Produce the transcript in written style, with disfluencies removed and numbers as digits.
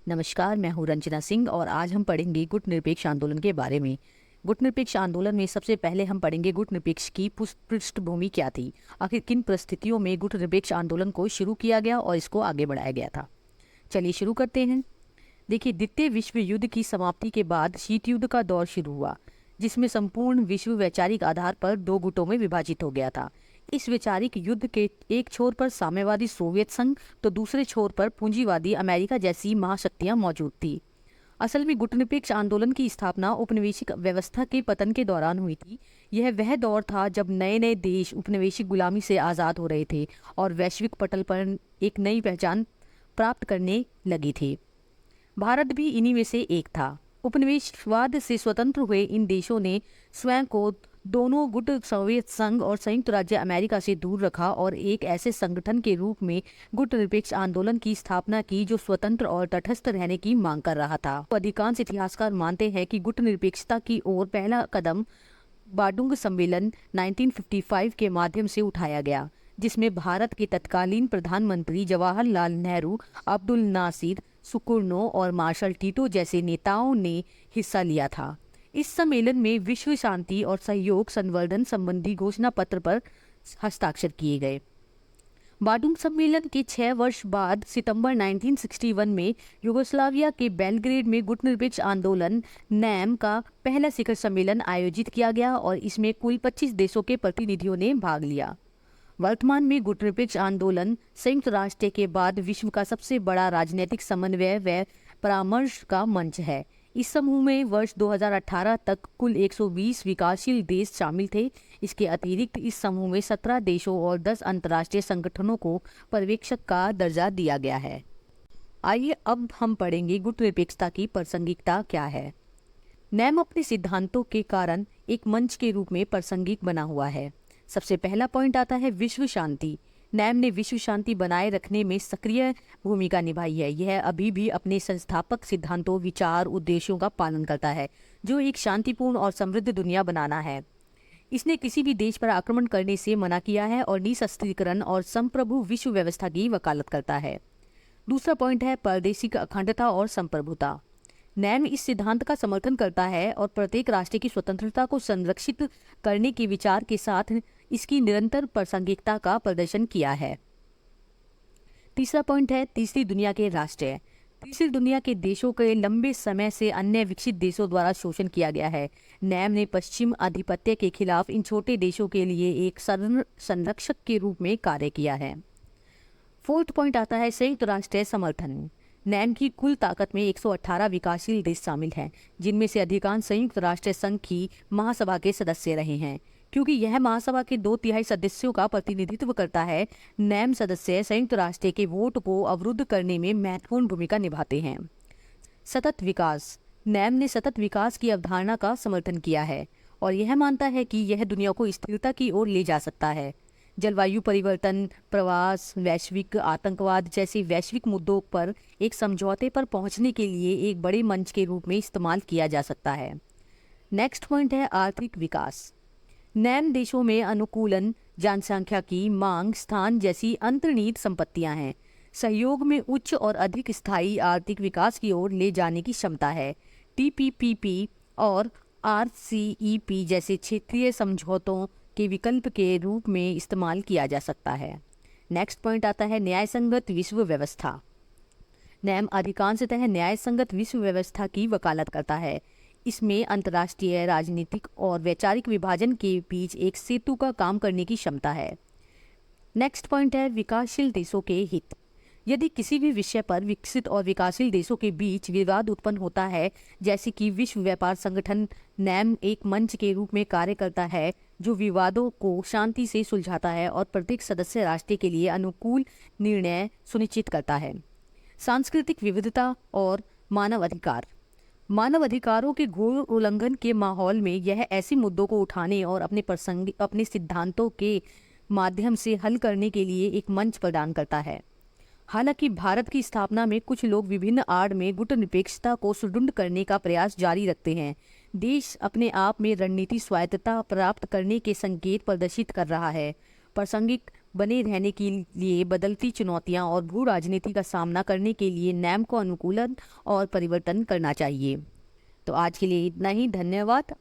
नमस्कार, मैं हूँ रंजना सिंह और आज हम पढ़ेंगे गुट निरपेक्ष आंदोलन के बारे में। गुट निरपेक्ष आंदोलन में सबसे पहले हम पढ़ेंगे गुट निरपेक्ष की पृष्ठभूमि क्या थी। आखिर किन परिस्थितियों में गुट निरपेक्ष आंदोलन को शुरू किया गया और इसको आगे बढ़ाया गया था। चलिए शुरू करते हैं। देखिए, द्वितीय विश्व युद्ध की समाप्ति के बाद शीत युद्ध का दौर शुरू हुआ, जिसमें संपूर्ण विश्व वैचारिक आधार पर दो गुटों में विभाजित हो गया था। इस वैचारिक युद्ध के एक छोर पर साम्यवादी सोवियत संघ तो दूसरे छोर पर पूंजीवादी अमेरिका जैसी महाशक्तियां मौजूद थी। असल में गुटनिरपेक्ष आंदोलन की स्थापना उपनिवेशिक व्यवस्था के पतन के दौरान हुई थी। यह वह दौर था जब नए नए देश उपनिवेशिक गुलामी से आज़ाद हो रहे थे और वैश्विक पटल पर एक नई पहचान प्राप्त करने लगी थी। भारत भी इन्हीं में से एक था। उपनिवेशवाद से स्वतंत्र हुए इन देशों ने स्वयं को दोनों गुट सोवियत संघ और संयुक्त राज्य अमेरिका से दूर रखा और एक ऐसे संगठन के रूप में गुट निरपेक्ष आंदोलन की स्थापना की जो स्वतंत्र और तटस्थ रहने की मांग कर रहा था। अधिकांश इतिहासकार मानते हैं कि गुट निरपेक्षता की ओर पहला कदम बाडुंग सम्मेलन 1955 के माध्यम से उठाया गया, जिसमें भारत के तत्कालीन प्रधानमंत्री जवाहरलाल नेहरू, अब्दुल नासिर सुकुर्नो और मार्शल टीटो जैसे नेताओं ने हिस्सा लिया था। इस सम्मेलन में विश्व शांति और सहयोग संवर्धन संबंधी घोषणा पत्र पर हस्ताक्षर किए गए। बाडुंग सम्मेलन के 6 वर्ष बाद सितंबर 1961 में यूगोस्लाविया के बेलग्रेड में गुटनिरपेक्ष आंदोलन नैम का पहला शिखर सम्मेलन आयोजित किया गया और इसमें कुल 25 देशों के प्रतिनिधियों ने भाग लिया। वर्तमान में गुटनिरपेक्ष आंदोलन संयुक्त राष्ट्र के बाद विश्व का सबसे बड़ा राजनीतिक समन्वय व परामर्श का मंच है। इस समूह में वर्ष 2018 तक कुल 120 विकासशील देश शामिल थे। इसके अतिरिक्त इस समूह में 17 देशों और 10 अंतर्राष्ट्रीय संगठनों को पर्यवेक्षक का दर्जा दिया गया है। आइए अब हम पढ़ेंगे गुट निरपेक्षता की प्रासंगिकता क्या है। नैम अपने सिद्धांतों के कारण एक मंच के रूप में प्रासंगिक बना हुआ है। सबसे पहला पॉइंट आता है विश्व शांति। नैम ने विश्व शांति बनाए रखने में सक्रिय भूमिका निभाई है। यह अभी भी अपने संस्थापक सिद्धांतों, विचार, उद्देश्यों का पालन करता है, जो एक शांतिपूर्ण और समृद्ध दुनिया बनाना है। इसने किसी भी देश पर आक्रमण करने से मना किया है और निशस्त्रीकरण और संप्रभु विश्व व्यवस्था की वकालत करता है। दूसरा पॉइंट है प्रादेशिक अखंडता और संप्रभुता। नैम इस सिद्धांत का समर्थन करता है और प्रत्येक राष्ट्र की स्वतंत्रता को संरक्षित करने के विचार के साथ इसकी निरंतर प्रासंगिकता का प्रदर्शन किया है। तीसरा पॉइंट है तीसरी दुनिया के राष्ट्र। तीसरी दुनिया के देशों के लंबे समय से अन्य विकसित देशों द्वारा शोषण किया गया है। नैम ने पश्चिम आधिपत्य के खिलाफ इन छोटे देशों के लिए एक संरक्षक के रूप में कार्य किया है। फोर्थ पॉइंट आता है संयुक्त राष्ट्र समर्थन। नैम की कुल ताकत में 118 विकासशील देश शामिल हैं, जिनमें से अधिकांश संयुक्त राष्ट्र संघ की महासभा के सदस्य रहे हैं। क्योंकि यह महासभा के 2/3 सदस्यों का प्रतिनिधित्व करता है, नैम सदस्य संयुक्त राष्ट्र के वोट को अवरुद्ध करने में महत्वपूर्ण भूमिका निभाते हैं। सतत विकास। नैम ने सतत विकास की अवधारणा का समर्थन किया है और यह मानता है कि यह दुनिया को स्थिरता की ओर ले जा सकता है। जलवायु परिवर्तन, प्रवास, वैश्विक आतंकवाद जैसे वैश्विक मुद्दों पर एक समझौते पर पहुंचने के लिए एक बड़े मंच के रूप में इस्तेमाल किया जा सकता है। नेक्स्ट पॉइंट है आर्थिक विकास। नैम देशों में अनुकूलन, जनसंख्या की मांग, स्थान जैसी अंतर्निहित संपत्तियां हैं। सहयोग में उच्च और अधिक स्थायी आर्थिक विकास की ओर ले जाने की क्षमता है। TPP और RCEP जैसे क्षेत्रीय समझौतों के विकल्प के रूप में इस्तेमाल किया जा सकता है। नेक्स्ट पॉइंट आता है न्यायसंगत विश्व व्यवस्था। नैम अधिकांशतः न्यायसंगत विश्व व्यवस्था की वकालत करता है। इसमें अंतर्राष्ट्रीय, राजनीतिक और वैचारिक विभाजन के बीच एक सेतु का काम करने की क्षमता है। नेक्स्ट पॉइंट है विकासशील देशों के हित। यदि किसी भी विषय पर विकसित और विकासशील देशों के बीच विवाद उत्पन्न होता है, जैसे कि विश्व व्यापार संगठन, नैम एक मंच के रूप में कार्य करता है जो विवादों को शांति से सुलझाता है और प्रत्येक सदस्य राष्ट्र के लिए अनुकूल निर्णय सुनिश्चित करता है। सांस्कृतिक विविधता और मानव अधिकार। मानव अधिकारों के घोर उल्लंघन के माहौल में यह ऐसे मुद्दों को उठाने और अपने सिद्धांतों के माध्यम से हल करने के लिए एक मंच प्रदान करता है। हालांकि भारत की स्थापना में कुछ लोग विभिन्न आड़ में गुटनिरपेक्षता को सुदृढ़ करने का प्रयास जारी रखते हैं। देश अपने आप में रणनीतिक स्वायत्तता प्राप्त करने के संकेत प्रदर्शित कर रहा है। प्रासंगिक बने रहने के लिए बदलती चुनौतियां और भू राजनीति का सामना करने के लिए नैम को अनुकूलन और परिवर्तन करना चाहिए। तो आज के लिए इतना ही, धन्यवाद।